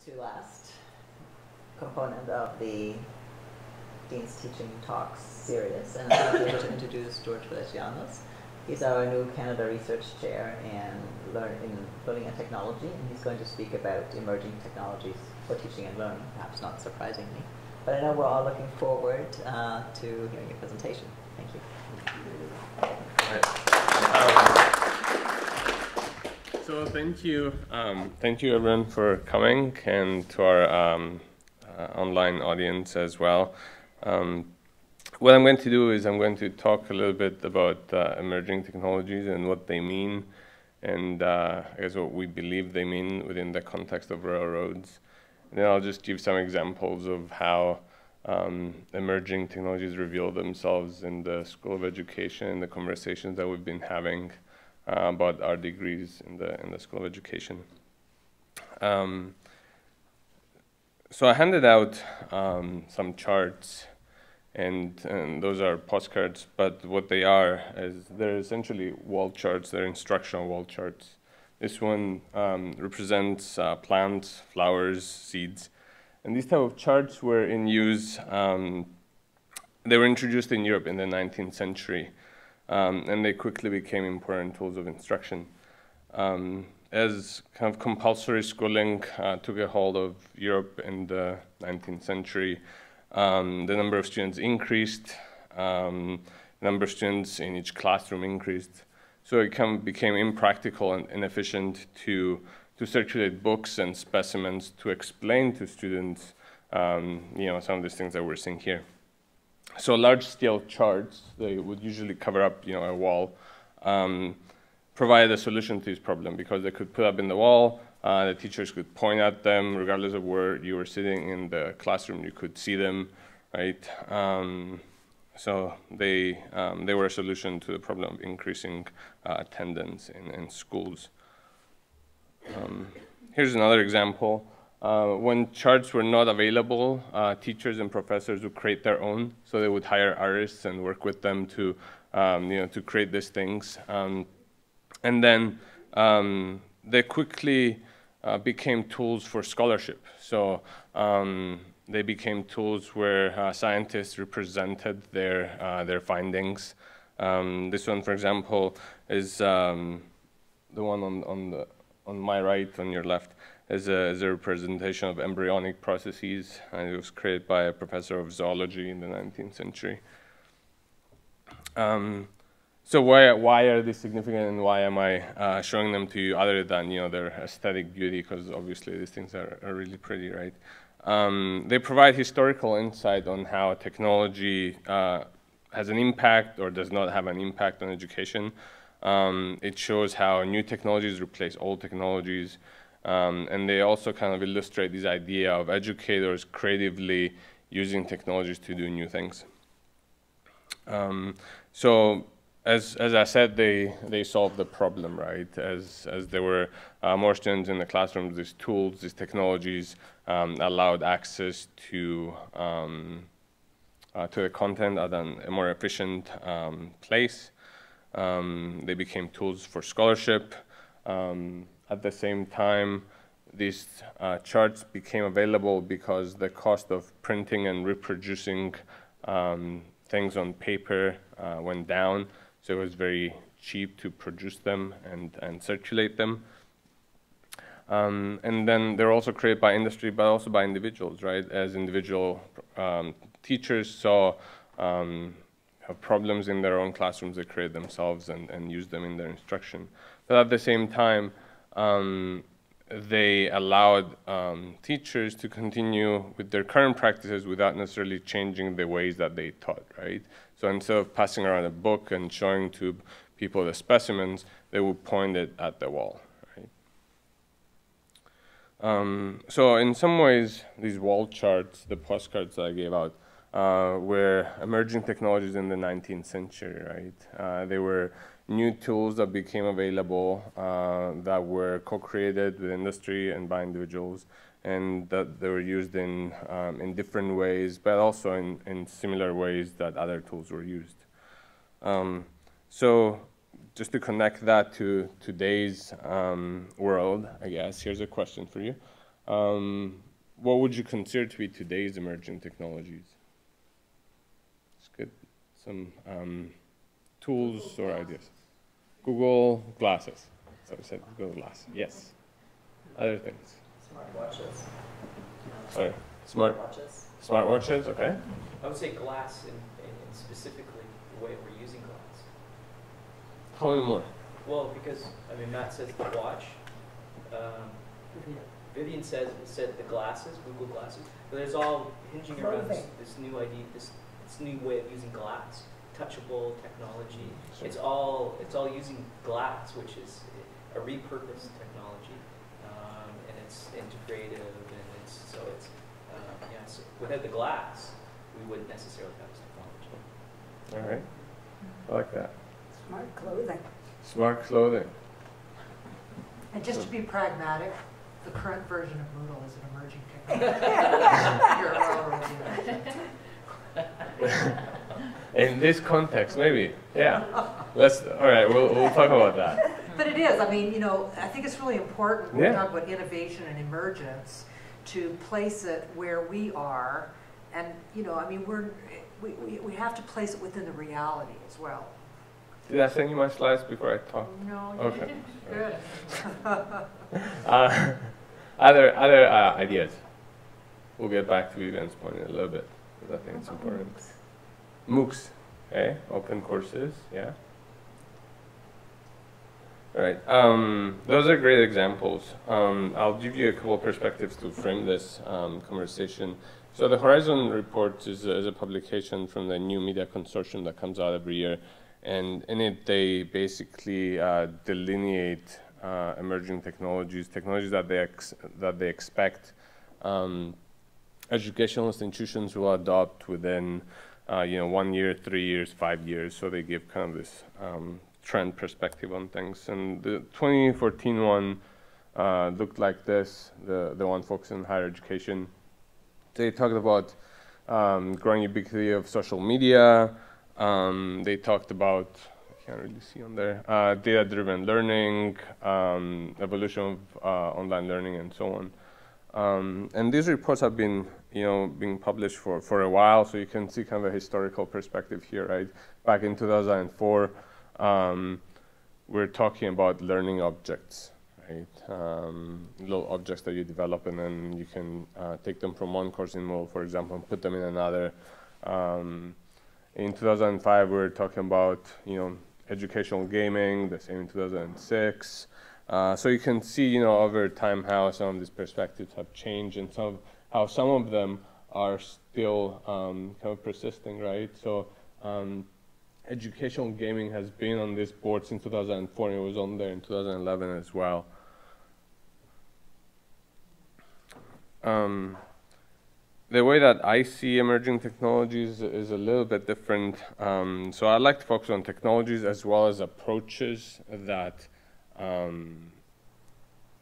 to last component of the Dean's Teaching Talks Series, and I'm able to introduce George Veletsianos. He's our new Canada Research Chair in Learning and Technology, and he's going to speak about emerging technologies for teaching and learning, perhaps not surprisingly. But I know we're all looking forward to hearing your presentation. Thank you. So thank you everyone for coming, and to our online audience as well. What I'm going to do is I'm going to talk a little bit about emerging technologies and what they mean, and I guess what we believe they mean within the context of railroads. And then I'll just give some examples of how emerging technologies reveal themselves in the School of Education and the conversations that we've been having about our degrees in the School of Education. So I handed out some charts, and those are postcards, but what they are is they're essentially wall charts. They're instructional wall charts. This one represents plants, flowers, seeds. And these type of charts were in use, they were introduced in Europe in the 19th century, and they quickly became important tools of instruction. As kind of compulsory schooling took a hold of Europe in the 19th century, the number of students increased, the number of students in each classroom increased. So it became impractical and inefficient to circulate books and specimens to explain to students some of these things that we're seeing here. So large-scale charts, they would usually cover up a wall, provide a solution to this problem because they could put up in the wall, the teachers could point at them regardless of where you were sitting in the classroom, you could see them, right? So they were a solution to the problem of increasing attendance in schools. Here's another example. When charts were not available, teachers and professors would create their own. So they would hire artists and work with them to create these things. And then they quickly became tools for scholarship. So they became tools where scientists represented their findings. This one, for example, is the one on my right, on your left, is a representation of embryonic processes, and it was created by a professor of zoology in the 19th century. So why are these significant, and why am I showing them to you other than their aesthetic beauty? Because obviously these things are really pretty, right? They provide historical insight on how technology has an impact or does not have an impact on education. It shows how new technologies replace old technologies, and they also kind of illustrate this idea of educators creatively using technologies to do new things. So as I said, they solved the problem, right? As there were more students in the classrooms, these tools, these technologies allowed access to the content at a more efficient place. They became tools for scholarship. At the same time, these charts became available because the cost of printing and reproducing things on paper went down. So it was very cheap to produce them and circulate them. And then they're also created by industry, but also by individuals, right? As individual teachers saw have problems in their own classrooms, they create themselves and use them in their instruction. But at the same time, they allowed teachers to continue with their current practices without necessarily changing the ways that they taught, right? So instead of passing around a book and showing to people the specimens, they would point it at the wall, right? So in some ways, these wall charts, the postcards that I gave out, were emerging technologies in the 19th century, right? They were new tools that became available that were co-created with industry and by individuals, and that they were used in different ways, but also in similar ways that other tools were used. So just to connect that to today's world, I guess, here's a question for you. what would you consider to be today's emerging technologies? It's good. Some tools or ideas. Google Glasses. So I said Google Glass. Yes. Other things. Smartwatches. Sorry. Smartwatches. Okay. I would say glass, and specifically the way we're using glass. Tell me more. Well, because I mean, Matt says the watch. Vivian said the glasses, Google Glasses, but it's all hinging around this new idea, this new way of using glass, touchable technology. Sure. It's all using glass, which is a repurposed technology, and it's integrative, and it's yes. Without the glass, we wouldn't necessarily have this technology. All right. I like that. Smart clothing. Smart clothing. And just to be pragmatic, the current version of Moodle is an emerging technology. You're already In this context, maybe. Yeah. All right, we'll talk about that. But it is. I mean, you know, I think it's really important when we Yeah. talk about innovation and emergence to place it where we are. And, you know, I mean, we have to place it within the reality as well. Did I send you my slides before I talk? No, you Okay. didn't. Good. Other ideas. We'll get back to Vivian's point in a little bit, because I think it's important. MOOCs, okay, open courses, yeah. All right, those are great examples. I'll give you a couple of perspectives to frame this conversation. So the Horizon report is a publication from the New Media Consortium that comes out every year. And in it, they basically delineate emerging technologies that they expect educational institutions will adopt within 1 year, 3 years, 5 years. So they give kind of this trend perspective on things. And the 2014 one looked like this, the one focusing on higher education. They talked about growing ubiquity of social media. They talked about, I can't really see on there, data-driven learning, evolution of online learning, and so on. And these reports have been, being published for a while, so you can see kind of a historical perspective here, right? Back in 2004, we're talking about learning objects, right? Little objects that you develop, and then you can take them from one course in Moodle, for example, and put them in another. In 2005, we were talking about, educational gaming, the same in 2006. So you can see, over time how some of these perspectives have changed, and how some of them are still kind of persisting, right? So educational gaming has been on this board since 2004, and it was on there in 2011 as well. The way that I see emerging technologies is a little bit different. So I like to focus on technologies as well as approaches that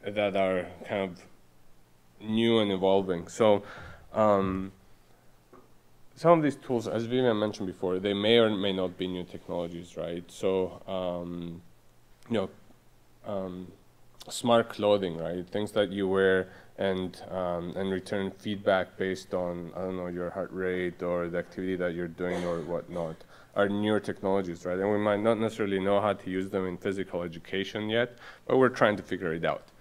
that are kind of new and evolving. So some of these tools, as Vivian mentioned before, they may or may not be new technologies, right? So smart clothing, right? Things that you wear and return feedback based on, I don't know, your heart rate or the activity that you're doing or whatnot, are newer technologies, right? And we might not necessarily know how to use them in physical education yet, but we're trying to figure it out.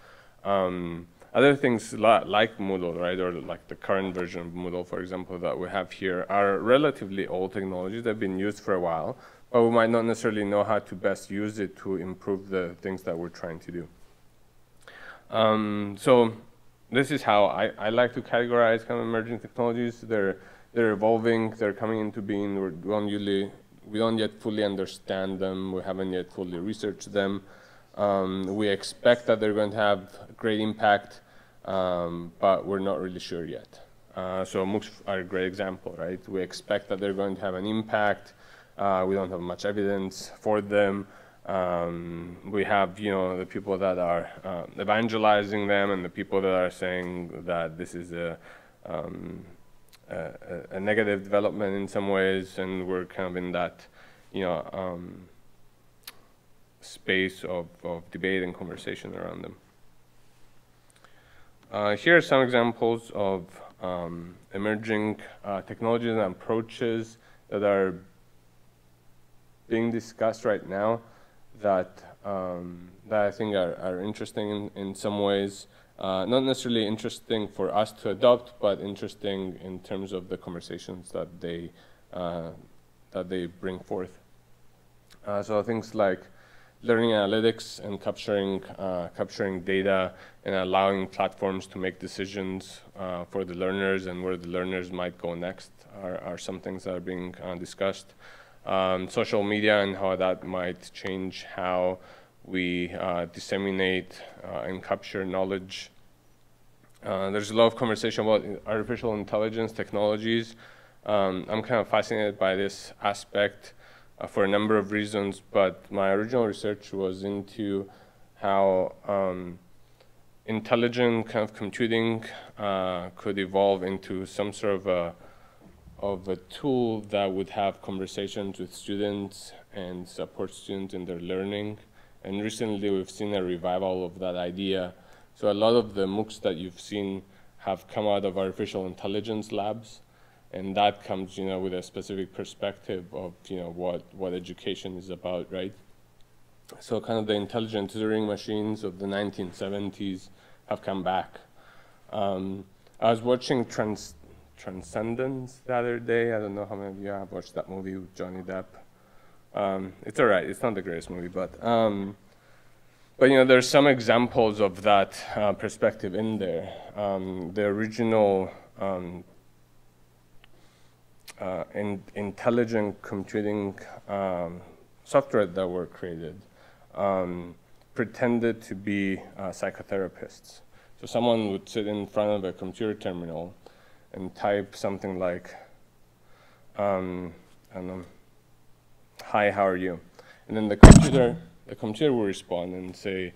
Other things like Moodle, right, or like the current version of Moodle, for example, that we have here, are relatively old technologies that have been used for a while, but we might not necessarily know how to best use it to improve the things that we're trying to do. So this is how I like to categorize kind of emerging technologies. They're evolving, they're coming into being. We don't yet fully understand them. We haven't yet fully researched them. We expect that they're going to have great impact, but we're not really sure yet. So MOOCs are a great example, right? We expect that they're going to have an impact. We don't have much evidence for them. We have, the people that are evangelizing them, and the people that are saying that this is a negative development in some ways, and we're kind of in that, space of debate and conversation around them. here are some examples of emerging technologies and approaches that are being discussed right now that that I think are interesting in some ways. Not necessarily interesting for us to adopt, but interesting in terms of the conversations that they bring forth. So things like learning analytics and capturing data and allowing platforms to make decisions for the learners and where the learners might go next are some things that are being discussed. Social media and how that might change how we disseminate and capture knowledge. There's a lot of conversation about artificial intelligence technologies. I'm kind of fascinated by this aspect for a number of reasons, but my original research was into how intelligent kind of computing could evolve into some sort of a tool that would have conversations with students and support students in their learning. And recently we've seen a revival of that idea. So a lot of the MOOCs that you've seen have come out of artificial intelligence labs, and that comes, with a specific perspective of, what education is about, right? So kind of the intelligent tutoring machines of the 1970s have come back. I was watching Transcendence the other day. I don't know how many of you have watched that movie with Johnny Depp. It's all right. It's not the greatest movie, but there's some examples of that perspective in there. The original intelligent computing software that were created pretended to be psychotherapists. So someone would sit in front of a computer terminal and type something like, I don't know, "Hi, how are you?" And then the computer will respond and say,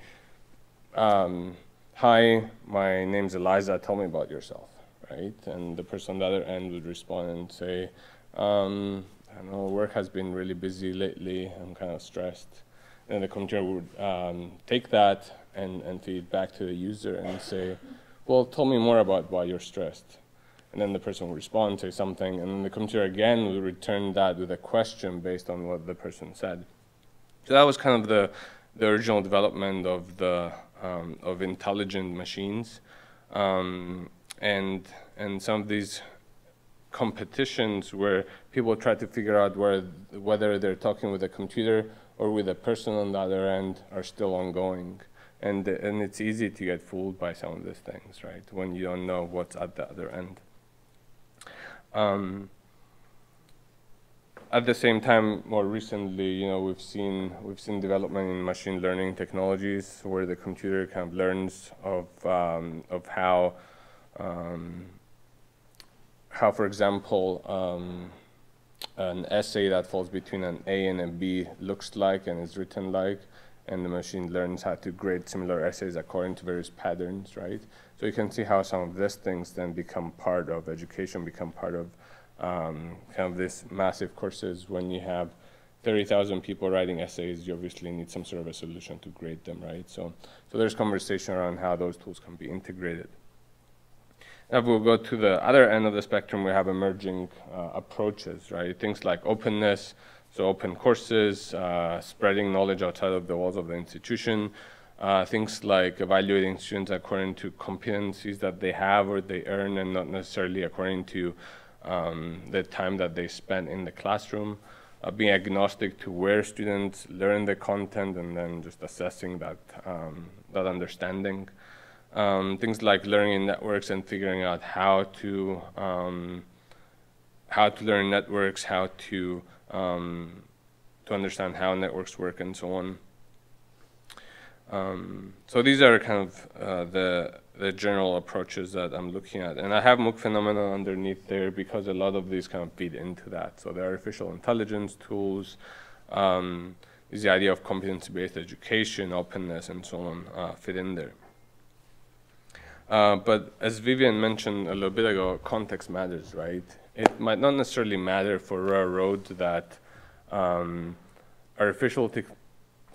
"Hi, my name's Eliza, tell me about yourself," right? And the person on the other end would respond and say, "I don't know, work has been really busy lately, I'm kind of stressed." And the computer would take that and feed it back to the user and say, "Well, tell me more about why you're stressed." And then the person would respond, say something, and then the computer again would return that with a question based on what the person said. So that was kind of the original development of the of intelligent machines, and some of these competitions where people try to figure out whether they're talking with a computer or with a person on the other end are still ongoing, and it's easy to get fooled by some of these things, right? When you don't know what's at the other end. At the same time, more recently, we've seen development in machine learning technologies where the computer kind of learns of how, for example, an essay that falls between an A and a B looks like and is written like, and the machine learns how to grade similar essays according to various patterns, right? So you can see how some of these things then become part of education, become part of kind of this massive courses. When you have 30,000 people writing essays, you obviously need some sort of a solution to grade them, right? So there's conversation around how those tools can be integrated. Now we'll go to the other end of the spectrum. We have emerging approaches, right? Things like openness, so open courses, spreading knowledge outside of the walls of the institution, things like evaluating students according to competencies that they have or they earn, and not necessarily according to the time that they spend in the classroom, being agnostic to where students learn the content and then just assessing that, that understanding. Things like learning in networks and figuring out how to learn networks, how to understand how networks work and so on. So these are kind of the general approaches that I'm looking at. And I have MOOC phenomenon underneath there because a lot of these kind of feed into that. So the artificial intelligence tools, is the idea of competency-based education, openness, and so on fit in there. But as Vivian mentioned a little bit ago, context matters, right? It might not necessarily matter for railroad that artificial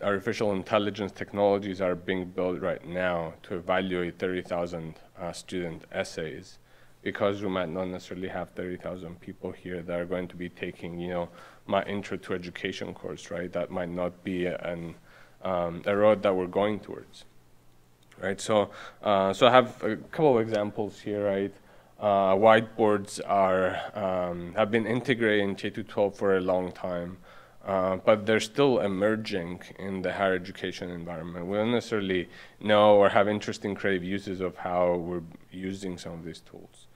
artificial intelligence technologies are being built right now to evaluate 30,000 student essays, because we might not necessarily have 30,000 people here that are going to be taking, you know, my Intro to Education course, right? That might not be a road that we're going towards, right? So I have a couple of examples here, right? Whiteboards have been integrated in K-12 for a long time, but they're still emerging in the higher education environment. We don't necessarily know or have interesting creative uses of how we're using some of these tools.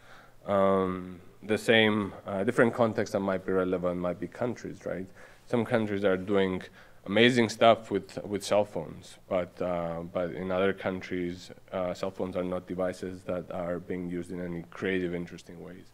The same, different contexts that might be relevant might be countries, right? Some countries are doing amazing stuff with cell phones, but in other countries, cell phones are not devices that are being used in any creative, interesting ways.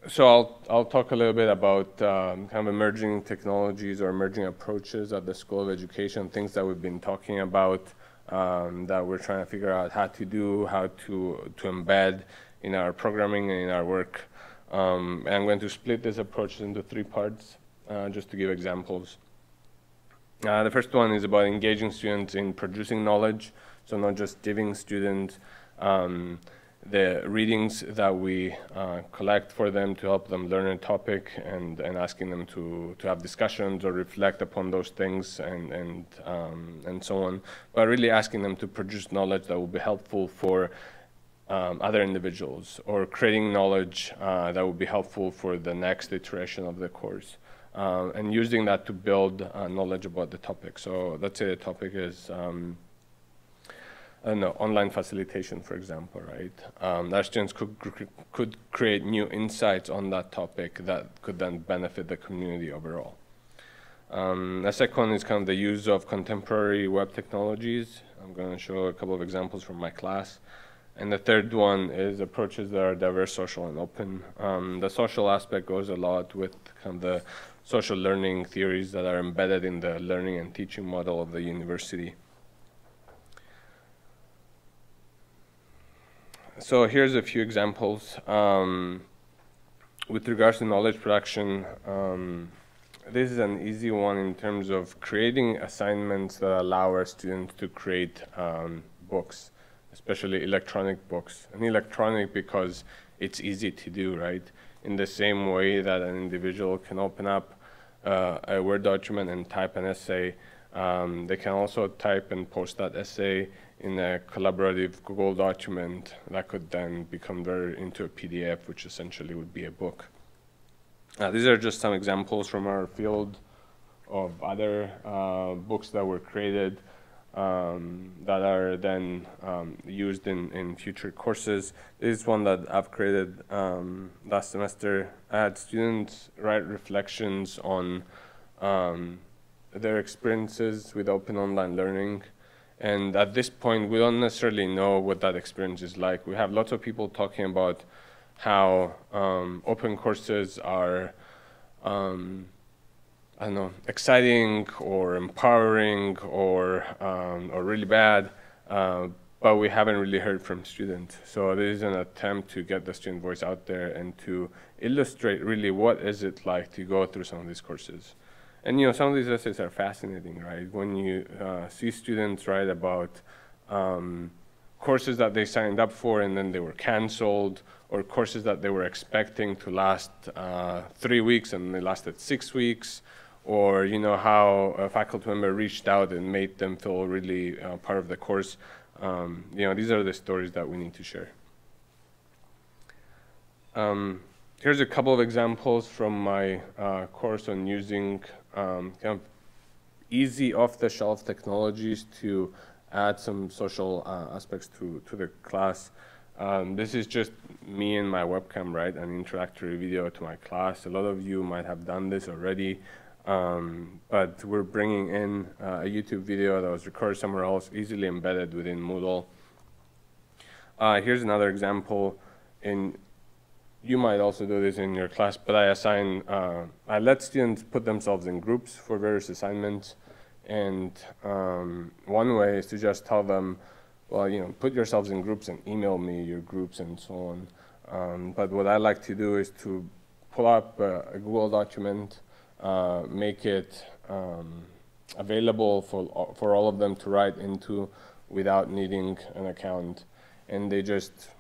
So I'll talk a little bit about kind of emerging technologies or emerging approaches at the School of Education, things that we've been talking about, that we're trying to figure out how to do, how to embed in our programming and in our work. And I'm going to split this approach into 3 parts, just to give examples. The first one is about engaging students in producing knowledge, so not just giving students the readings that we collect for them to help them learn a topic, and asking them to have discussions or reflect upon those things and so on, but really asking them to produce knowledge that will be helpful for other individuals, or creating knowledge that will be helpful for the next iteration of the course, and using that to build knowledge about the topic. So let's say the topic is I don't know, online facilitation, for example, right? Our students could create new insights on that topic that could then benefit the community overall. The second one is kind of the use of contemporary web technologies. I'm going to show a couple of examples from my class. And the third one is approaches that are diverse, social, and open. The social aspect goes a lot with kind of the social learning theories that are embedded in the learning and teaching model of the university. So here's a few examples. With regards to knowledge production, this is an easy one in terms of creating assignments that allow our students to create books, especially electronic books. And electronic because it's easy to do, right? In the same way that an individual can open up a Word document and type an essay, they can also type and post that essay in a collaborative Google document that could then be converted into a PDF, which essentially would be a book. These are just some examples from our field of other books that were created that are then used in future courses. This is one that I've created last semester. I had students write reflections on their experiences with open online learning. And at this point, we don't necessarily know what that experience is like. We have lots of people talking about how open courses are, I don't know, exciting or empowering or really bad, but we haven't really heard from students. So this is an attempt to get the student voice out there and to illustrate really what is it like to go through some of these courses. And you know, some of these essays are fascinating, right? When you see students write about courses that they signed up for and then they were canceled, or courses that they were expecting to last 3 weeks and they lasted 6 weeks, or you know, how a faculty member reached out and made them feel really part of the course. You know, these are the stories that we need to share. Here's a couple of examples from my course on using kind of easy off-the-shelf technologies to add some social aspects to the class. This is just me and my webcam, right? An introductory video to my class. A lot of you might have done this already, but we're bringing in a YouTube video that was recorded somewhere else, easily embedded within Moodle. Here's another example. You might also do this in your class, but I let students put themselves in groups for various assignments. And one way is to just tell them, well, you know, put yourselves in groups and email me your groups and so on. But what I like to do is to pull up a Google document make it available for all of them to write into without needing an account. And they just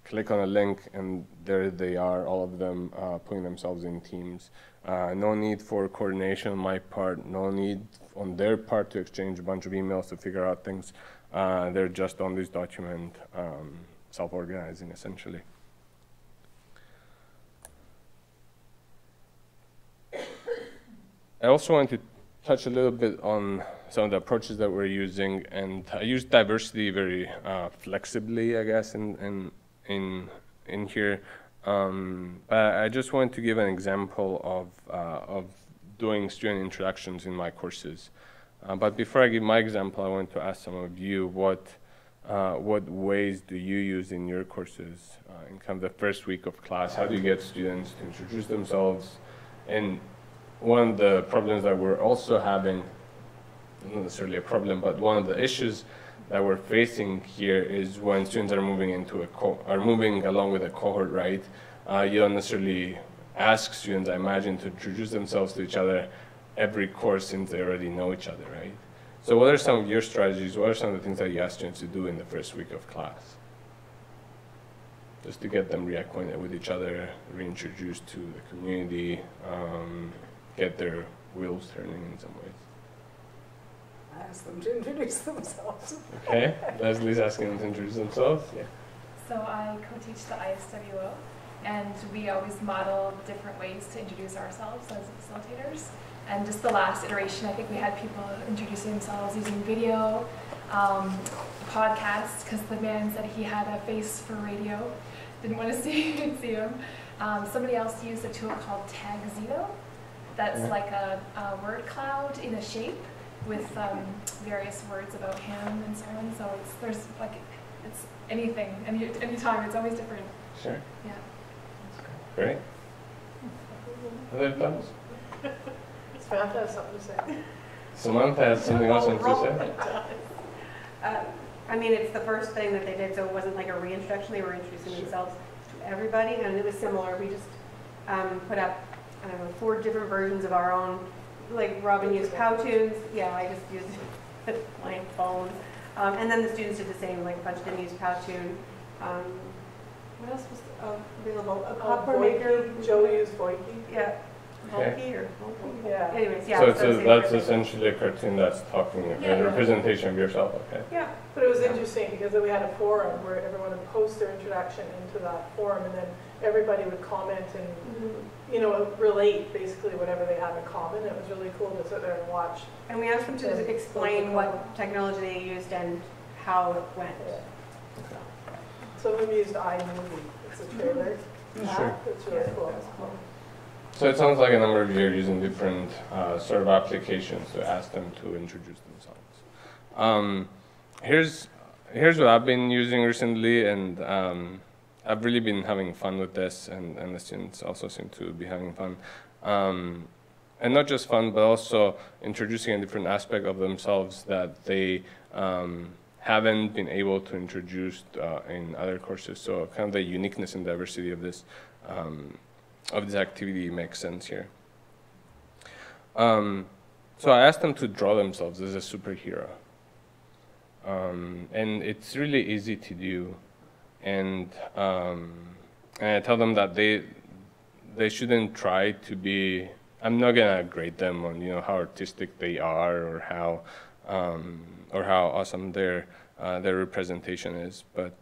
click on a link, and there they are, all of them putting themselves in teams. No need for coordination on my part, no need on their part to exchange a bunch of emails to figure out things. They're just on this document, self-organizing, essentially. I also want to touch a little bit on some of the approaches that we're using, and I use diversity very flexibly, I guess, in here. But I just want to give an example of doing student introductions in my courses. But before I give my example, I want to ask some of you what ways do you use in your courses in kind of the first week of class? How do you get students to introduce themselves? And one of the problems that we're also having, not necessarily a problem, but one of the issues that we're facing here is when students are moving into moving along with a cohort, right? You don't necessarily ask students, I imagine, to introduce themselves to each other every course since they already know each other, right? So what are some of your strategies? What are some of the things that you ask students to do in the first week of class? Just to get them reacquainted with each other, reintroduced to the community, get their wheels turning in some ways. Ask them to introduce themselves. Okay, Leslie's asking them to introduce themselves. Yeah. So I co-teach the ISWO, and we always model different ways to introduce ourselves as facilitators. And just the last iteration, I think we had people introducing themselves using video, podcasts, because the man said he had a face for radio, didn't want to see him. Somebody else used a tool called Tagzito. That's like a word cloud in a shape with various words about him and so on. So there's anything, anytime, it's always different. Sure. Yeah. Great. Other thoughts? Samantha has something to say. Samantha has something else to say? I mean, it's the first thing that they did, so it wasn't like a reintroduction. They were introducing themselves to everybody, and it was similar. We just put up, I don't know, 4 different versions of our own. Like Robin used Powtoons. Yeah, I just used my phone. And then the students did the same, like a bunch of them used Powtoon. What else was available? A popcorn maker. Joe used Voiki. Yeah. Okay. Volky or Volky? Yeah. Anyways, yeah. So that's essentially a cartoon that's talking, a representation of yourself, okay? Yeah. But it was interesting because we had a forum where everyone would post their introduction into that forum, and then everybody would comment and you know, relate basically whatever they have in common. It was really cool to sit there and watch. And we asked them to explain what technology they used and how it went. Yeah. Some of them used iMovie. It's a trailer. Sure. It's really cool. So it sounds like a number of you are using different sort of applications to ask them to introduce themselves. Here's what I've been using recently, and I've really been having fun with this, and the students also seem to be having fun. And not just fun, but also introducing a different aspect of themselves that they haven't been able to introduce in other courses. So kind of the uniqueness and diversity of this activity makes sense here. So I asked them to draw themselves as a superhero. And it's really easy to do. And I tell them that they shouldn't try to be, I'm not gonna grade them on how artistic they are or how awesome their representation is, but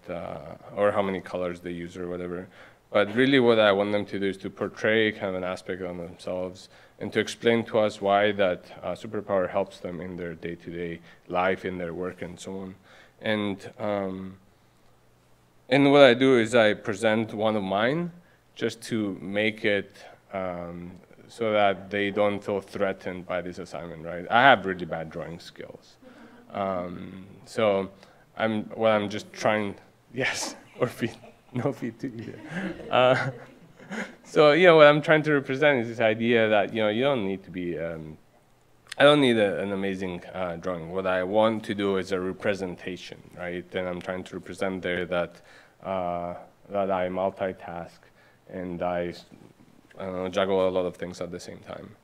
or how many colors they use or whatever. But really what I want them to do is to portray kind of an aspect of themselves and to explain to us why that superpower helps them in their day-to-day life, in their work and so on. And what I do is I present one of mine just to make it so that they don't feel threatened by this assignment, right? I have really bad drawing skills. So I'm just trying, yes, or feet. No feet too either. So what I'm trying to represent is this idea that you don't need to be. I don't need an amazing drawing. What I want to do is a representation, right? And I'm trying to represent there that I multitask and I juggle a lot of things at the same time.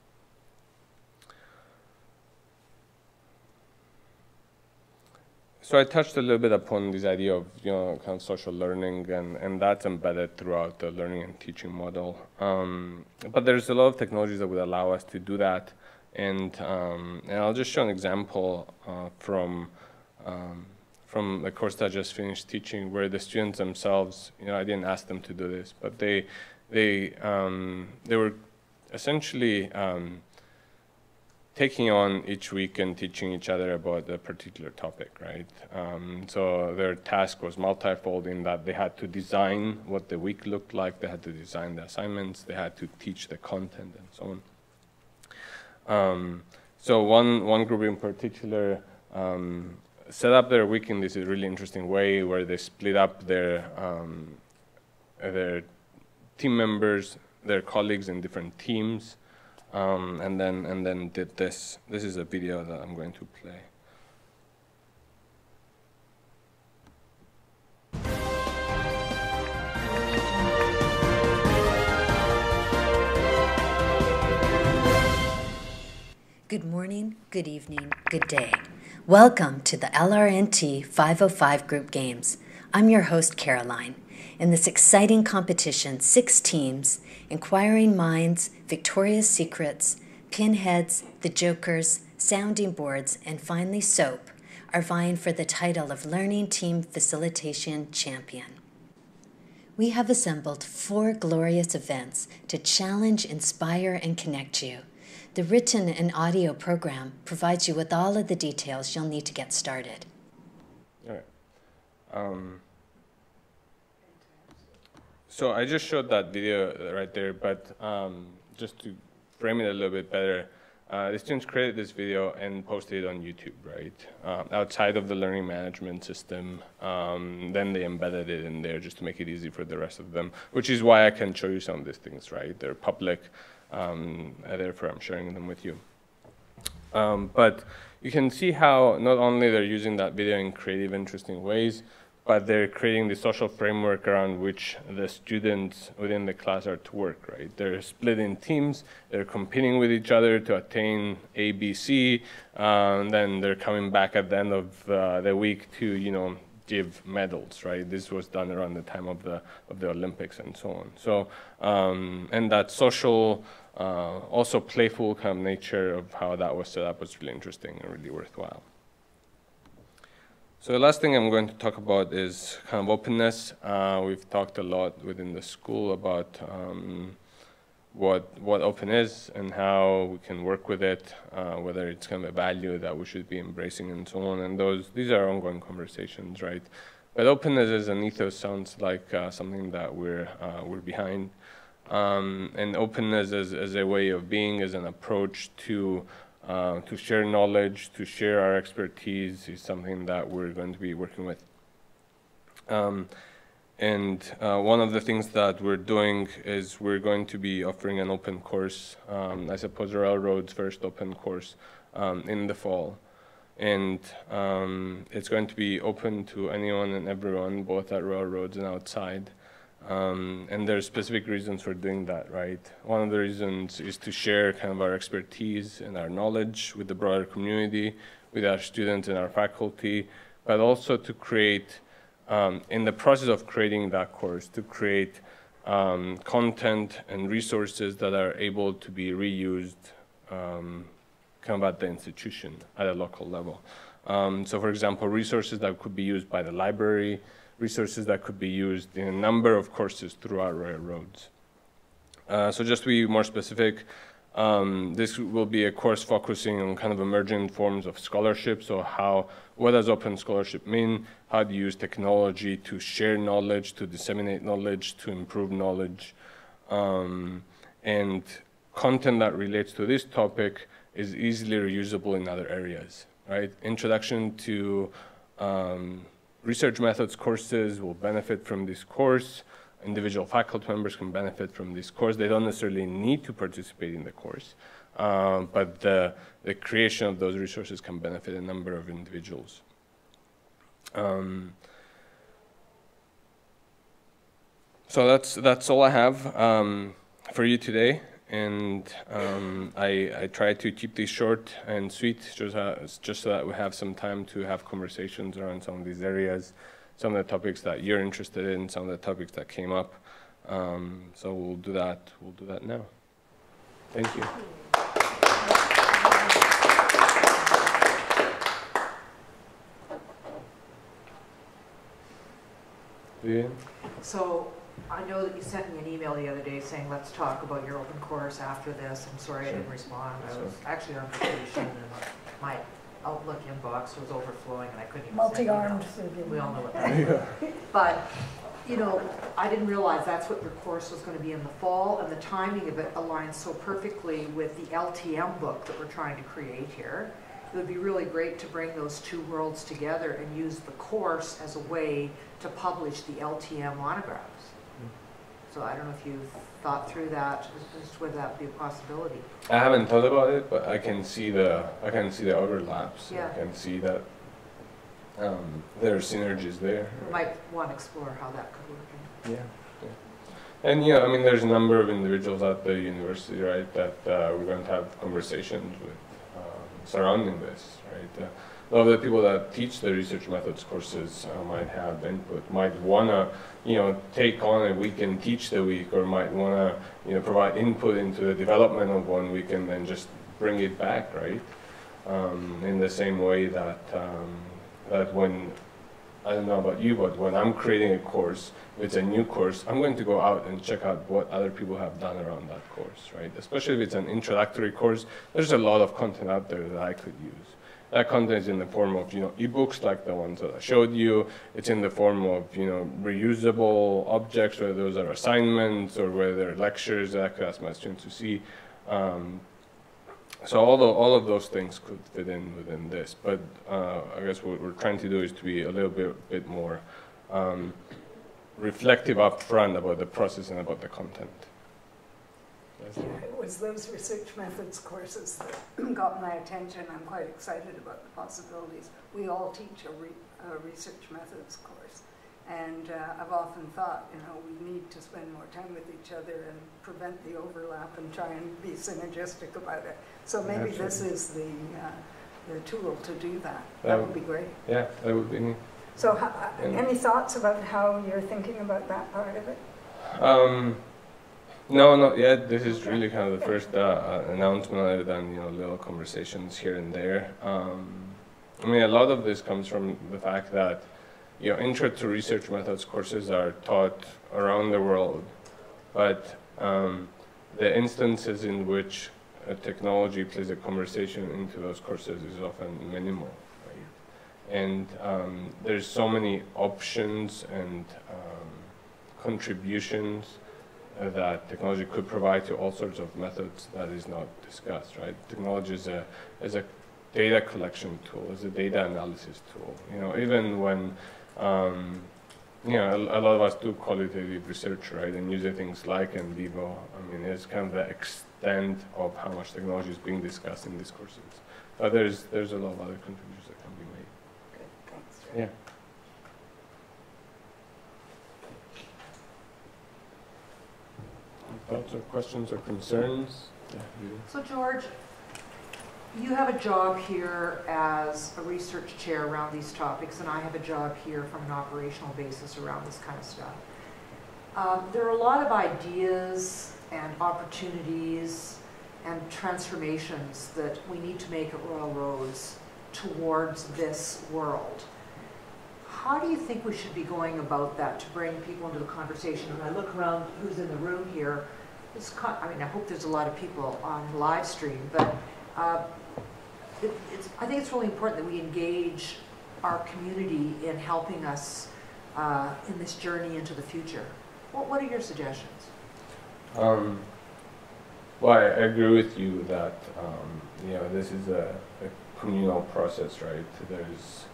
So I touched a little bit upon this idea of kind of social learning, and that's embedded throughout the learning and teaching model. But there's a lot of technologies that would allow us to do that, and I'll just show an example from the course that I just finished teaching, where the students themselves, I didn't ask them to do this, but they were essentially taking on each week and teaching each other about a particular topic, right? So their task was multifold in that they had to design what the week looked like, they had to design the assignments, they had to teach the content, and so on. So one group in particular set up their week in this really interesting way, where they split up their team members, their colleagues in different teams. And then did this. This is a video that I'm going to play. Good morning, good evening, good day. Welcome to the LRNT 505 Group Games. I'm your host, Caroline. In this exciting competition, 6 teams, Inquiring Minds, Victoria's Secrets, Pinheads, The Jokers, Sounding Boards, and finally Soap, are vying for the title of Learning Team Facilitation Champion. We have assembled 4 glorious events to challenge, inspire, and connect you. The written and audio program provides you with all of the details you'll need to get started. All right. So I just showed that video right there, but just to frame it a little bit better, the students created this video and posted it on YouTube, right? Outside of the learning management system, then they embedded it in there just to make it easy for the rest of them, which is why I can show you some of these things, right? They're public, therefore I'm sharing them with you. But you can see how not only they're using that video in creative, interesting ways, but they're creating the social framework around which the students within the class are to work, right? They're split in teams, they're competing with each other to attain A, B, C, and then they're coming back at the end of the week to, give medals, right? This was done around the time of the Olympics and so on. So, and that social, also playful kind of nature of how that was set up was really interesting and really worthwhile. So the last thing I'm going to talk about is kind of openness. We've talked a lot within the school about what open is and how we can work with it, whether it's kind of a value that we should be embracing and so on. And these are ongoing conversations, right? But openness as an ethos sounds like something that we're behind. And openness as a way of being, as an approach to share knowledge, to share our expertise is something that we're going to be working with. And one of the things that we're doing is we're going to be offering an open course, I suppose Railroad's first open course in the fall. And it's going to be open to anyone and everyone, both at Railroads and outside. And there's specific reasons for doing that, right? One of the reasons is to share kind of our expertise and our knowledge with the broader community, with our students and our faculty, but also to create, in the process of creating that course, to create content and resources that are able to be reused kind of at the institution at a local level. So for example, resources that could be used by the library, resources that could be used in a number of courses throughout Railroads. So just to be more specific, this will be a course focusing on kind of emerging forms of scholarship. So what does open scholarship mean? How do you use technology to share knowledge, to disseminate knowledge, to improve knowledge? And content that relates to this topic is easily reusable in other areas, right? Introduction to research methods courses will benefit from this course. Individual faculty members can benefit from this course. They don't necessarily need to participate in the course, but the creation of those resources can benefit a number of individuals. So that's all I have for you today. and I try to keep these short and sweet, just so that we have some time to have conversations around some of these areas, some of the topics that you're interested in, some of the topics that came up. So we'll do that. We'll do that now. Thank you. Vivian? So I know that you sent me an email the other day saying, let's talk about your open course after this. I'm sorry I didn't respond. I was actually on vacation and my Outlook inbox was overflowing and I couldn't even Multi-armed. We all know what that is. But, you know, I didn't realize that's what your course was going to be in the fall, and the timing of it aligns so perfectly with the LTM book that we're trying to create here. It would be really great to bring those two worlds together and use the course as a way to publish the LTM monographs. So I don't know if you've thought through that, as to whether that would be a possibility. I haven't thought about it, but I can see the overlaps. Yeah. I can see that there are synergies there. We might want to explore how that could work. Yeah. And yeah, I mean, there's a number of individuals at the university, right, that we're going to have conversations with surrounding this, right. A lot of the people that teach the research methods courses might have input, might want to, you know, take on a week and teach the week, or might want to, you know, provide input into the development of 1 week and then just bring it back, right? In the same way that that when, I don't know about you, but when I'm creating a course, if it's a new course, I'm going to go out and check out what other people have done around that course, right? Especially if it's an introductory course, there's a lot of content out there that I could use. That content is in the form of, you know, ebooks like the ones that I showed you. It's in the form of, you know, reusable objects, whether those are assignments or whether they're lectures that I could ask my students to see. So all of those things could fit in within this. But I guess what we're trying to do is to be a little bit more reflective up front about the process and about the content. It was those research methods courses that got my attention. I'm quite excited about the possibilities. We all teach a research methods course. And I've often thought, you know, we need to spend more time with each other and prevent the overlap and try and be synergistic about it. So maybe this is the tool to do that. That would be great. Yeah, that would be neat. So any thoughts about how you're thinking about that part of it? No, not yet. This is really kind of the first announcement, other than, you know, little conversations here and there. I mean, a lot of this comes from the fact that, you know, intro to research methods courses are taught around the world, but the instances in which a technology plays a conversation into those courses is often minimal, right? And there's so many options and contributions that technology could provide to all sorts of methods that is not discussed, right? Technology is a data collection tool, is a data analysis tool. You know, even when, you know, a lot of us do qualitative research, right, and using things like in vivo, I mean, it's kind of the extent of how much technology is being discussed in these courses. But there's a lot of other contributions that can be made. Good, thanks. Yeah. Thoughts or questions or concerns? Yeah. So George, you have a job here as a research chair around these topics, and I have a job here from an operational basis around this kind of stuff. There are a lot of ideas and opportunities and transformations that we need to make at Royal Roads towards this world. How do you think we should be going about that to bring people into the conversation? When I look around who's in the room here, I mean, I hope there's a lot of people on the live stream, but I think it's really important that we engage our community in helping us in this journey into the future. What are your suggestions? Well, I agree with you that you know, this is a communal process, right? There's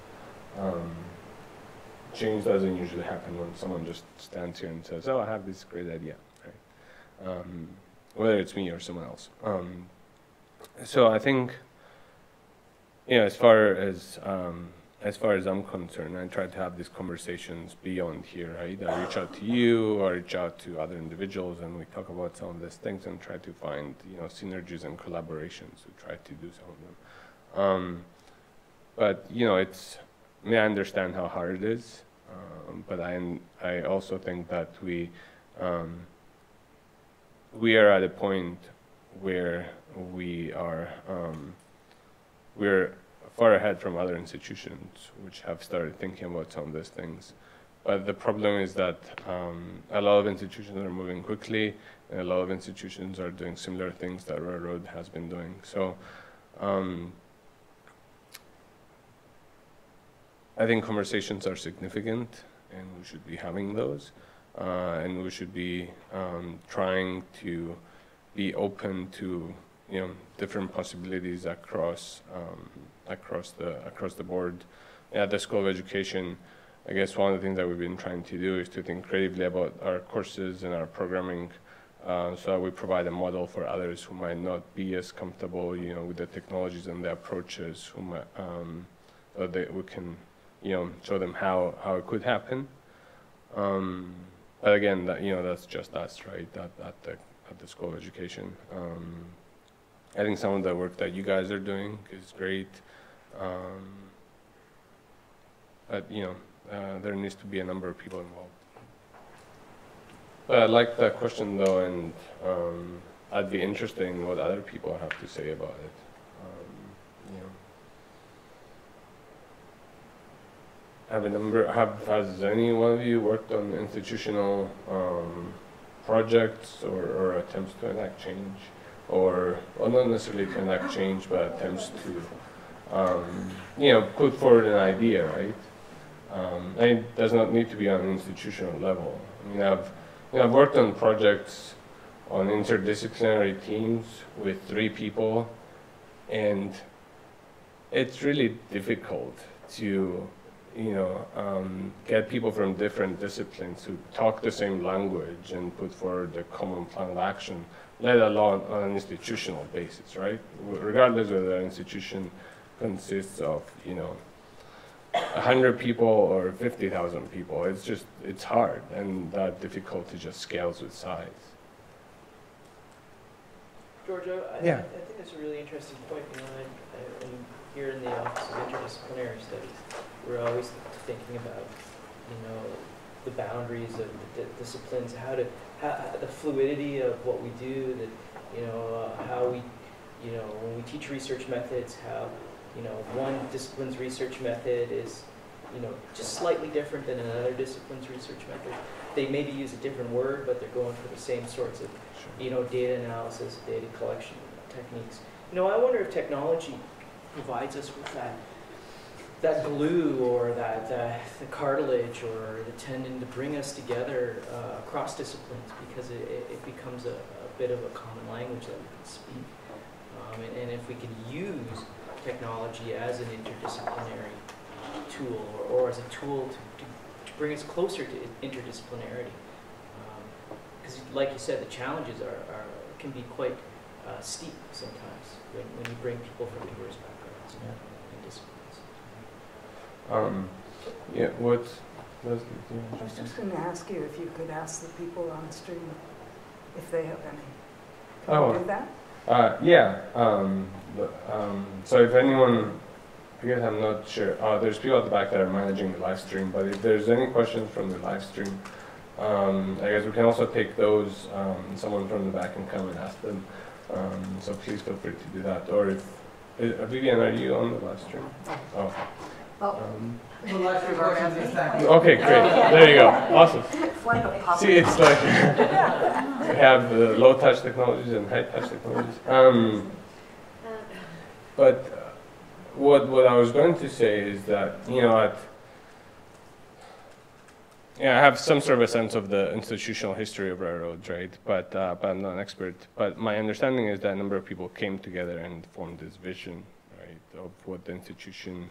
change doesn't usually happen when someone just stands here and says, "Oh, I have this great idea," right? Whether it's me or someone else. So I think, you know, as far as as far as I'm concerned, I try to have these conversations beyond here, right? I reach out to you, or reach out to other individuals, and we talk about some of these things and try to find, synergies and collaborations to try to do some of them. But I understand how hard it is, but I also think that we are at a point where we're far ahead from other institutions which have started thinking about some of these things. But the problem is that a lot of institutions are moving quickly, and a lot of institutions are doing similar things that Railroad has been doing. So I think conversations are significant, and we should be having those, and we should be trying to be open to different possibilities across the board. At the School of Education, I guess one of the things that we've been trying to do is to think creatively about our courses and our programming, so that we provide a model for others who might not be as comfortable, with the technologies and the approaches, so that we can, show them how it could happen. But again, that's just us, right? At the School of Education. I think some of the work that you guys are doing is great, but there needs to be a number of people involved. But I like that question though, and I'd be interested in what other people have to say about it. Has any one of you worked on institutional projects or attempts to enact change? Or, well, not necessarily to enact change, but attempts to, put forward an idea, right? And it does not need to be on an institutional level. I mean, I've worked on projects on interdisciplinary teams with 3 people, and it's really difficult to, get people from different disciplines who talk the same language and put forward a common plan of action, let alone on an institutional basis, right? Regardless whether the institution consists of, 100 people or 50,000 people, it's hard, and that difficulty just scales with size. Georgia, I think that's a really interesting point. Here in the Office of Interdisciplinary Studies, we're always thinking about, the boundaries of the disciplines, the fluidity of what we do, how we, when we teach research methods, how, one discipline's research method is, just slightly different than another discipline's research method. They maybe use a different word, but they're going for the same sorts of, data analysis, data collection techniques. I wonder if technology provides us with that glue, or the cartilage, or the tendon to bring us together across disciplines, because it becomes a bit of a common language that we can speak. And if we can use technology as an interdisciplinary tool, or as a tool to bring us closer to interdisciplinarity, because like you said, the challenges can be quite steep sometimes when you bring people from diverse backgrounds and disciplines. I was just going to ask you if you could ask the people on the stream if they have any. Can you do that? So if anyone, I guess I'm not sure. There's people at the back that are managing the live stream, but if there's any questions from the live stream, I guess we can also take those. Someone from the back can come and ask them. So please feel free to do that. Or if Vivian, are you on the live stream? Oh. Okay, great. There you go. Awesome. See, it's like we have the low-touch technologies and high-touch technologies. But what I was going to say is that I have some sort of a sense of the institutional history of railroads, right? But I'm not an expert. But my understanding is that a number of people came together and formed this vision, right, of what the institution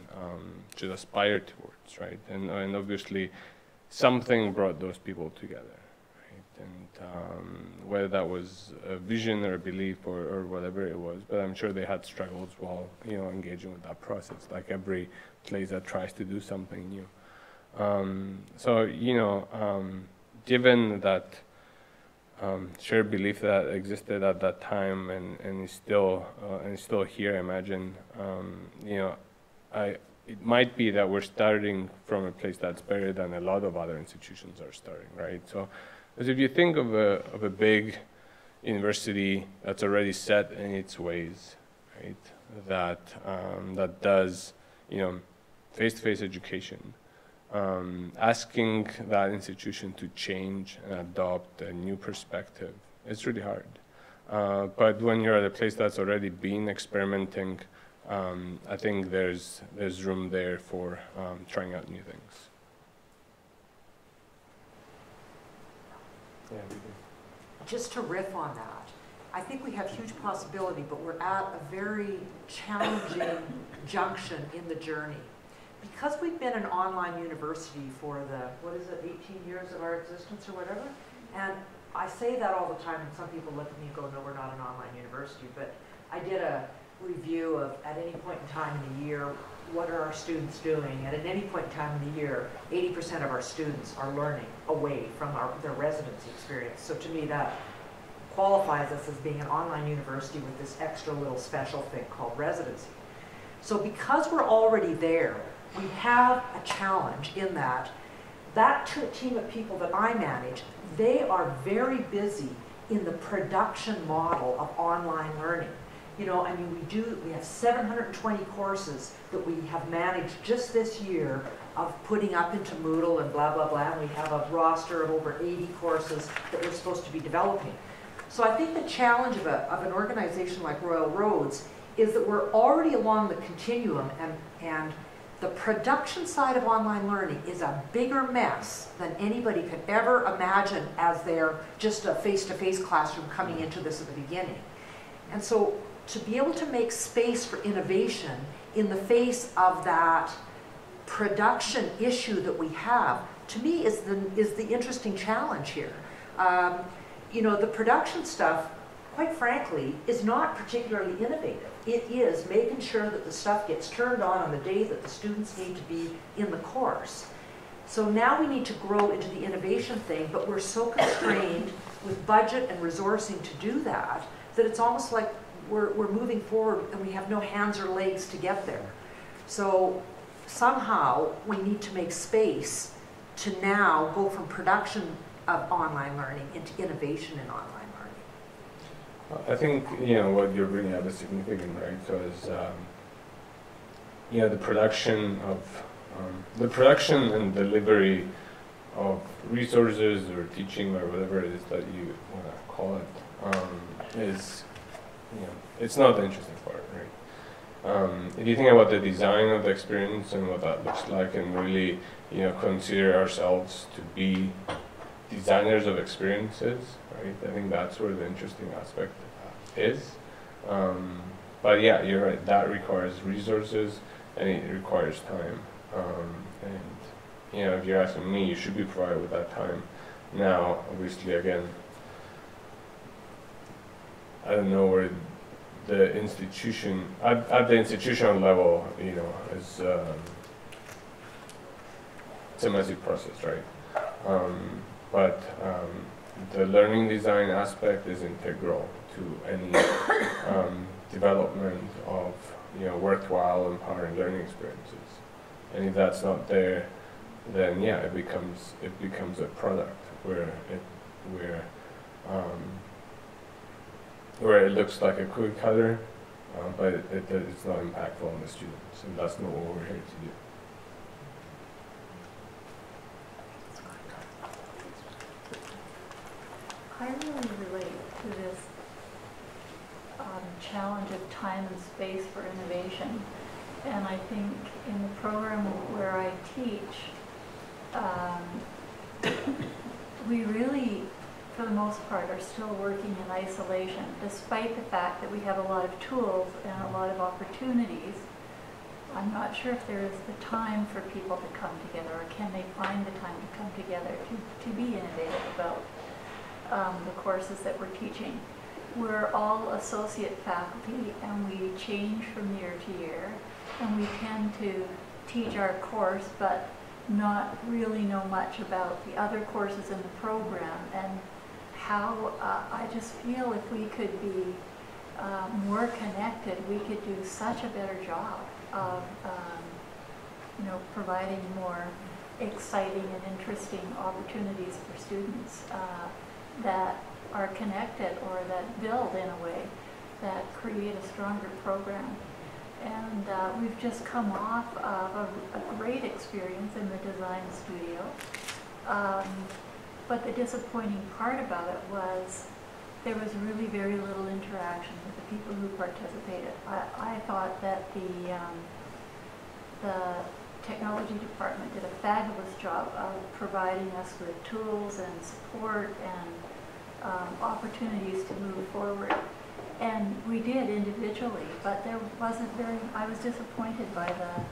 should aspire towards, right? And obviously, something brought those people together, right? and whether that was a vision or a belief or whatever it was. But I'm sure they had struggles while engaging with that process, like every place that tries to do something new. So given that shared belief that existed at that time and is still here, I imagine it might be that we're starting from a place that's better than a lot of other institutions are starting, right? So, as if you think of a big university that's already set in its ways, right? That does face-to-face education, asking that institution to change and adopt a new perspective, it's really hard. But when you're at a place that's already been experimenting, I think there's room there for trying out new things. Yeah, Just to riff on that, I think we have huge possibility, but we're at a very challenging junction in the journey. Because we've been an online university for 18 years of our existence or whatever, and I say that all the time, and some people look at me and go, no, we're not an online university, but I did a review of, at any point in time in the year, what are our students doing? And at any point in time in the year, 80% of our students are learning away from their residency experience. So to me, that qualifies us as being an online university with this extra little special thing called residency. So because we're already there, we have a challenge in that team of people that I manage, they are very busy in the production model of online learning. We have 720 courses that we have managed just this year of putting up into Moodle and blah, blah, blah. And we have a roster of over 80 courses that we're supposed to be developing. So I think the challenge of an organization like Royal Roads is that we're already along the continuum, and the production side of online learning is a bigger mess than anybody could ever imagine as they're just a face-to-face classroom coming into this at the beginning. And so to be able to make space for innovation in the face of that production issue that we have, to me is the interesting challenge here. The production stuff, quite frankly, is not particularly innovative. It is making sure that the stuff gets turned on the day that the students need to be in the course. So now we need to grow into the innovation thing, but we're so constrained with budget and resourcing to do that, that it's almost like we're moving forward and we have no hands or legs to get there. So somehow we need to make space to now go from production of online learning into innovation in online learning. I think what you're bringing up is significant, right? So is the production and delivery of resources or teaching or whatever it is that you want to call it is it's not the interesting part, right? If you think about the design of the experience and what that looks like, and really consider ourselves to be designers of experiences, right? I think that's where the interesting aspect is. But yeah, you're right. That requires resources and it requires time. And if you're asking me, you should be provided with that time. Now, obviously, again, I don't know where the institution at the institutional level, is it's a messy process, right? But the learning design aspect is integral to any development of worthwhile, empowering learning experiences. And if that's not there, then yeah, it becomes a product where it looks like a cookie cutter, but it's not impactful on the students, and that's not what we're here to do. I really relate to this challenge of time and space for innovation. And I think in the program where I teach, we really, for the most part, are still working in isolation, despite the fact that we have a lot of tools and a lot of opportunities. I'm not sure if there is the time for people to come together, or can they find the time to come together to be innovative about the courses that we're teaching. We're all associate faculty, and we change from year to year, and we tend to teach our course but not really know much about the other courses in the program, and how I just feel if we could be more connected, we could do such a better job of providing more exciting and interesting opportunities for students that are connected, or that build in a way that create a stronger program. And we've just come off of a great experience in the design studio. But the disappointing part about it was there was really very little interaction with the people who participated. I thought that the technology department did a fabulous job of providing us with tools and support and opportunities to move forward. And we did individually, but there wasn't very, I was disappointed by the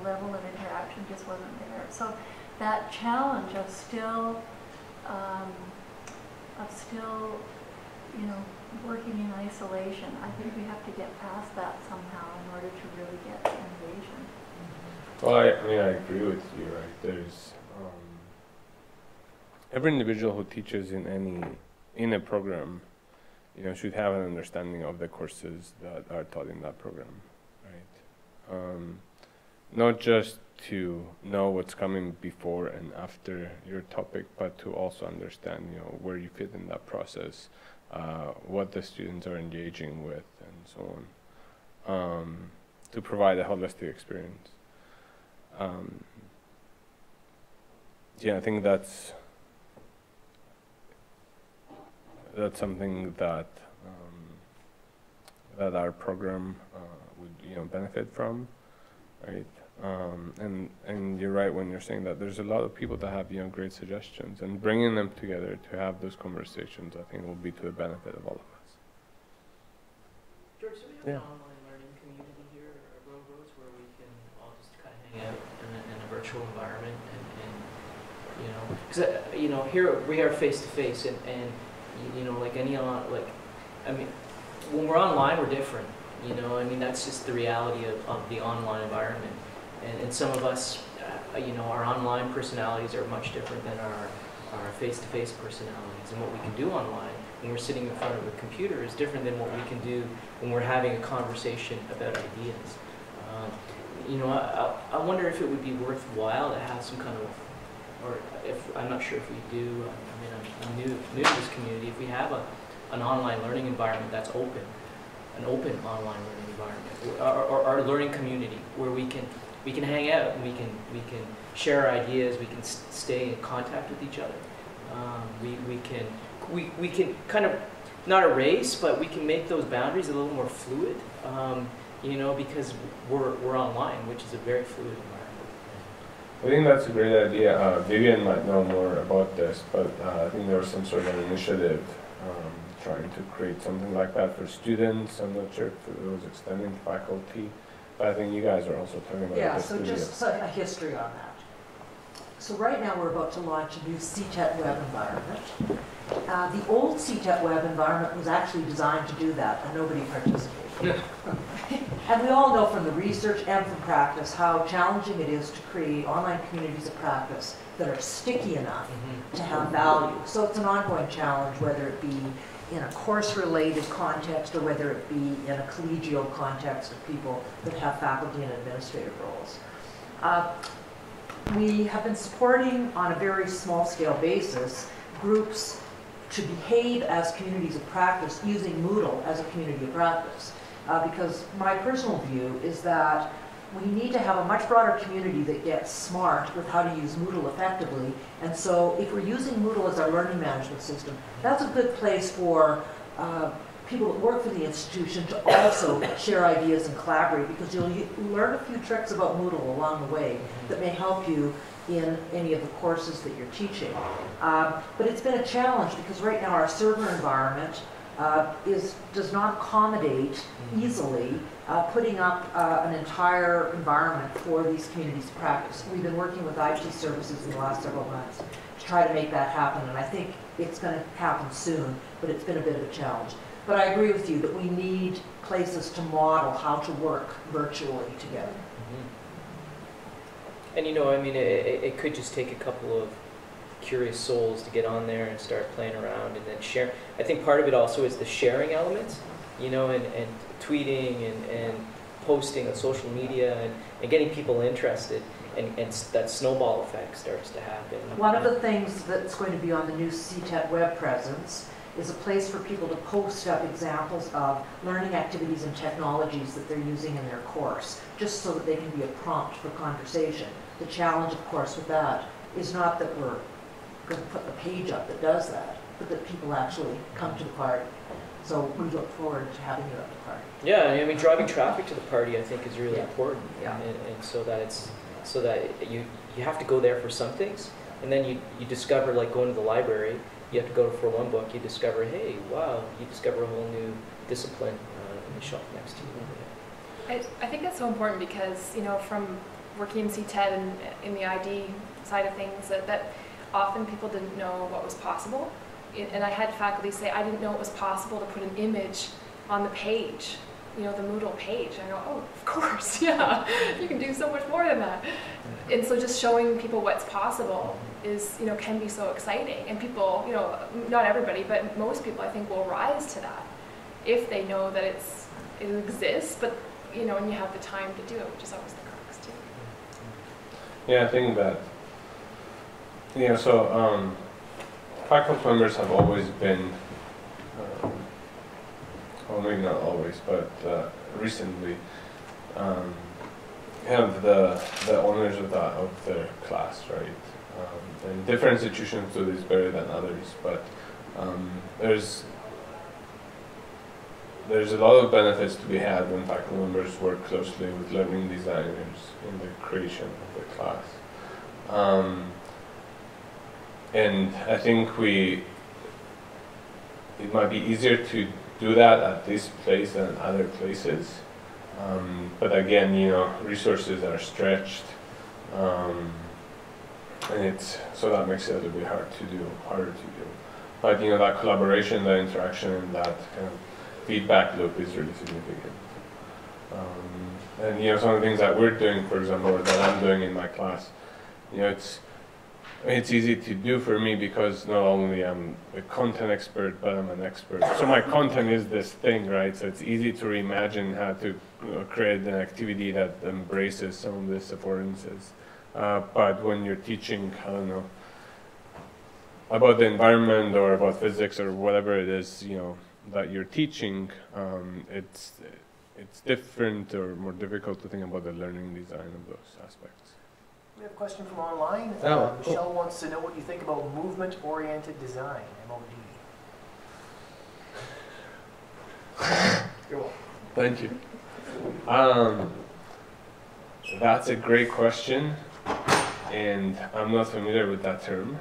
level of interaction just wasn't there. So that challenge of still working in isolation, I think we have to get past that somehow in order to really get innovation. Well, I agree with you, right? There's every individual who teaches in a program, should have an understanding of the courses that are taught in that program, right? Not just to know what's coming before and after your topic, but to also understand, where you fit in that process, what the students are engaging with, and so on, to provide a holistic experience. I think that's something that that our program would benefit from, right? And you're right when you're saying that there's a lot of people that have great suggestions, and bringing them together to have those conversations, I think, will be to the benefit of all of us. George, do we have an online learning community here at Road Roads where we can all just kind of hang out in a virtual environment and because here we are face to face, and like when we're online we're different. That's just the reality of the online environment. And some of us, our online personalities are much different than our face-to-face personalities. And what we can do online when we're sitting in front of a computer is different than what we can do when we're having a conversation about ideas. I wonder if it would be worthwhile to have some kind of, or if, I'm not sure if we do, I'm new to this community, if we have an online learning environment that's open, an open online learning environment, or our learning community where we can hang out, and we can share ideas, we can stay in contact with each other. We can kind of not erase, but we can make those boundaries a little more fluid. Because we're online, which is a very fluid environment. I think that's a great idea. Vivian might know more about this, but I think there was some sort of an initiative trying to create something like that for students. I'm not sure if it was extending faculty, but I think you guys are also talking about Yeah, this so just a history on that. So right now we're about to launch a new CTET web environment. The old CTET web environment was actually designed to do that, and nobody participated. And we all know from the research and from practice how challenging it is to create online communities of practice that are sticky enough to have value. So it's an ongoing challenge, whether it be in a course-related context or whether it be in a collegial context of people that have faculty and administrative roles. We have been supporting on a very small-scale basis groups to behave as communities of practice using Moodle as a community of practice. Because my personal view is that we need to have a much broader community that gets smart with how to use Moodle effectively. And so if we're using Moodle as our learning management system, that's a good place for people that work for the institution to also share ideas and collaborate, because you'll learn a few tricks about Moodle along the way that may help you in any of the courses that you're teaching. But it's been a challenge because right now our server environment does not accommodate easily putting up an entire environment for these communities of practice. We've been working with IT services in the last several months to try to make that happen, and I think it's going to happen soon, but it's been a bit of a challenge. But I agree with you that we need places to model how to work virtually together. And you know, I mean, it could just take a couple of curious souls to get on there and start playing around and then share. I think part of it also is the sharing element, you know, and tweeting and posting on social media and getting people interested, and that snowball effect starts to happen. One of the things that's going to be on the new CTET web presence is a place for people to post up examples of learning activities and technologies that they're using in their course, just so that they can be a prompt for conversation. The challenge, of course, with that is not that we're going to put the page up that does that, but that people actually come to the party. So we look forward to having you at the party. Yeah, I mean, driving traffic to the party, I think, is really important. Yeah. And so that you have to go there for some things, and then you discover, like going to the library, you have to go for one book, you discover, hey, wow, you discover a whole new discipline in the shop next to you. I think that's so important because, you know, from working in CTED and in the ID side of things, that often people didn't know what was possible. And I had faculty say, I didn't know it was possible to put an image on the page, you know, the Moodle page. I go, oh, of course, yeah, you can do so much more than that. And so just showing people what's possible is, you know, can be so exciting. And people, you know, not everybody, but most people, I think, will rise to that if they know that it exists, but, you know, and you have the time to do it, which is always the crux, too. Yeah, I think that, you know, so faculty members have always been, well, maybe not always, but recently, have the owners of their class, right? And different institutions do this better than others, but there's a lot of benefits to be had when faculty members work closely with learning designers in the creation of the class. And I think it might be easier to do that at this place than other places. But again, you know, resources are stretched, and so that makes it a little bit harder to do. But you know, that collaboration, that interaction, and that kind of feedback loop is really significant. And you know, some of the things that we're doing, for example, or that I'm doing in my class, you know, it's easy to do for me because not only I'm a content expert, but I'm an expert. So my content is this thing, right? So it's easy to reimagine how to create an activity that embraces some of these affordances. But when you're teaching, I don't know, about the environment or about physics or whatever it is, you know, that you're teaching, it's different or more difficult to think about the learning design of those aspects. We have a question from online. Oh, cool. Michelle wants to know what you think about movement-oriented design, MOD. You're welcome. Thank you. That's a great question, and I'm not familiar with that term,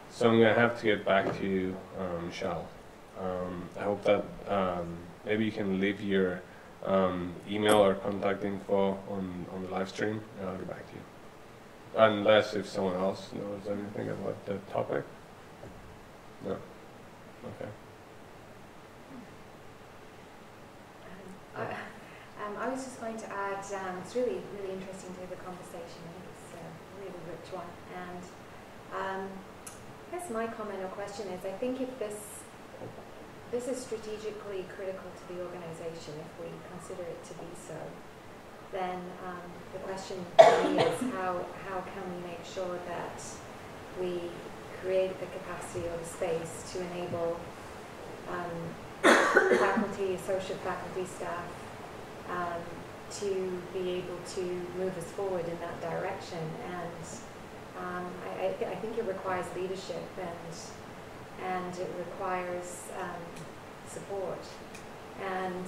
so I'm going to have to get back to you, Michelle. I hope that maybe you can leave your email or contact info on the live stream, and I'll get back to you. Unless if someone else knows anything about the topic. No? Okay. I was just going to add, it's really, really interesting to have a conversation. I think it's a really rich one. And I guess my comment or question is, I think if this is strategically critical to the organization, if we consider it to be so, then the question for me is how can we make sure that we create the capacity or the space to enable faculty, associate faculty, staff to be able to move us forward in that direction. And I think it requires leadership and it requires support. And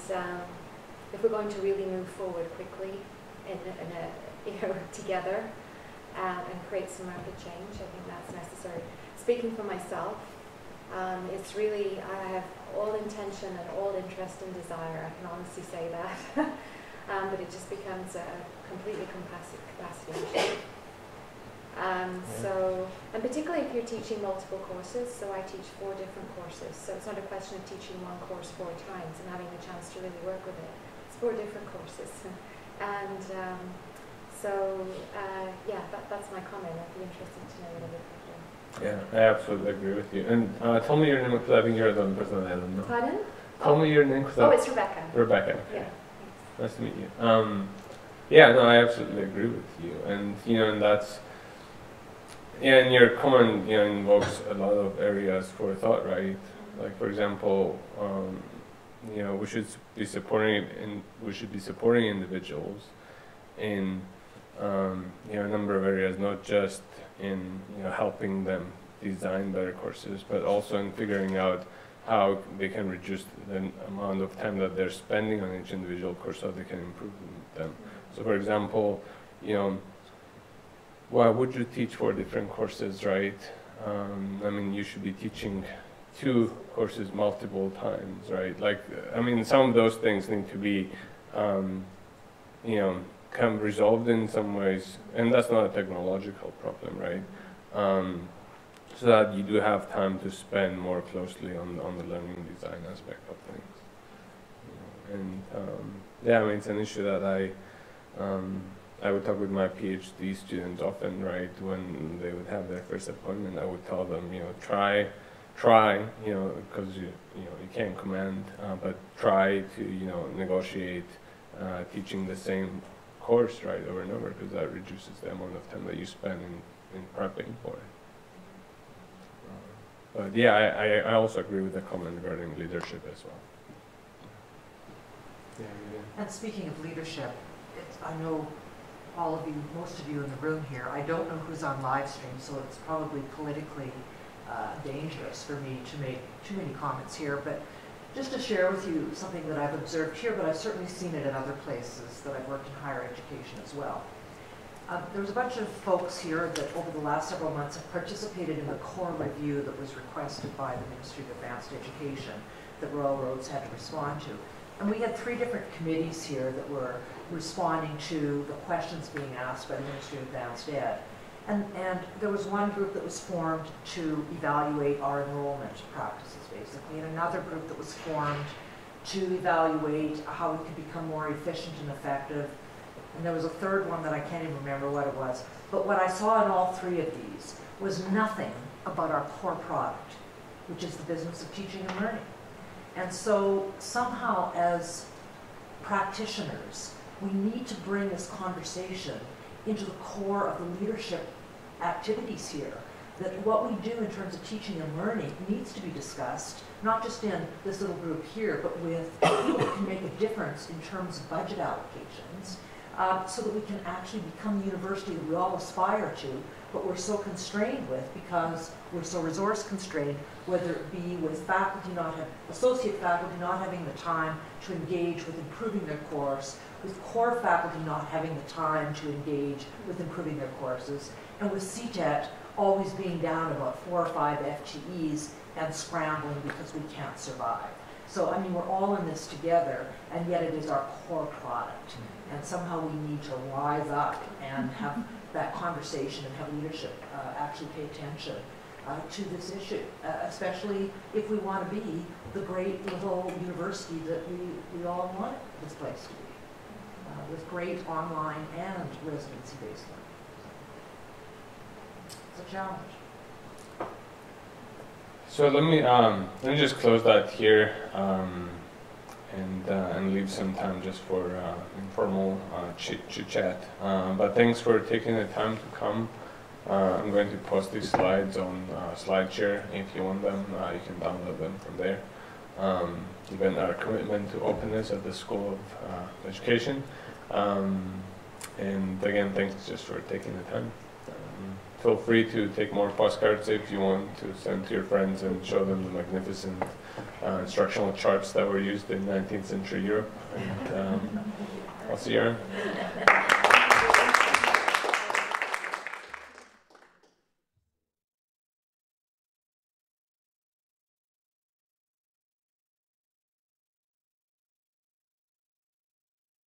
if we're going to really move forward quickly together and create some rapid change, I think that's necessary. Speaking for myself, it's really, I have all intention and all interest and desire, I can honestly say that, but it just becomes a completely capacity issue. So, and particularly if you're teaching multiple courses, so I teach 4 different courses, so it's not a question of teaching one course 4 times and having the chance to really work with it. It's 4 different courses. And yeah, that's my comment. I'd be interested to know a little bit more. Yeah, I absolutely agree with you. And tell me your name, because I think you're the only person that I don't know. Pardon? Tell me your name. Oh, it's Rebecca. Rebecca. Okay. Yeah. Nice to meet you. Yeah, no, I absolutely agree with you. And, you know, and that's, yeah, and your comment, you know, invokes a lot of areas for thought, right? Like, for example, you know, we should be supporting individuals in, you know, a number of areas, not just in, you know, helping them design better courses, but also in figuring out how they can reduce the amount of time that they're spending on each individual course so they can improve them. So, for example, you know, why would you teach 4 different courses, right? I mean, you should be teaching 2 courses multiple times, right? Like, I mean, some of those things need to be, you know, kind of resolved in some ways, and that's not a technological problem, right? So that you do have time to spend more closely on the learning design aspect of things. You know, and yeah, I mean, it's an issue that I would talk with my PhD students often, right? When they would have their first appointment, I would tell them, you know, try, you know, because you can't command, but try to, you know, negotiate teaching the same course, right, over and over, because that reduces the amount of time that you spend in prepping for it. But yeah, I also agree with the comment regarding leadership as well. Yeah, yeah. And speaking of leadership, I know all of you, most of you in the room here, I don't know who's on live stream, so it's probably politically dangerous for me to make too many comments here, but just to share with you something that I've observed here, but I've certainly seen it in other places that I've worked in higher education as well. There was a bunch of folks here that over the last several months have participated in the core review that was requested by the Ministry of Advanced Education that Royal Roads had to respond to. And we had 3 different committees here that were responding to the questions being asked by the Ministry of Advanced Ed. And there was one group that was formed to evaluate our enrollment practices, basically, and another group that was formed to evaluate how we could become more efficient and effective. And there was a third one that I can't even remember what it was. But what I saw in all 3 of these was nothing about our core product, which is the business of teaching and learning. And so somehow as practitioners, we need to bring this conversation into the core of the leadership activities here. That what we do in terms of teaching and learning needs to be discussed, not just in this little group here, but with people who can make a difference in terms of budget allocations, so that we can actually become the university that we all aspire to, but we're so constrained with because we're so resource constrained, whether it be with faculty associate faculty not having the time to engage with improving their course, with core faculty not having the time to engage with improving their courses, and with CTET always being down about 4 or 5 FTEs and scrambling because we can't survive. So, I mean, we're all in this together, and yet it is our core product. And somehow we need to rise up and have that conversation and have leadership actually pay attention to this issue, especially if we want to be the great little university that we all want this place to be, with great online and residency-based learning. It's a challenge. So let me just close that here and leave some time just for informal chit-chat. But thanks for taking the time to come. I'm going to post these slides on SlideShare. If you want them, you can download them from there. Given our commitment to openness at the School of Education. And again, thanks just for taking the time. Feel free to take more postcards if you want to send to your friends and show them the magnificent instructional charts that were used in 19th century Europe. And I'll see you around.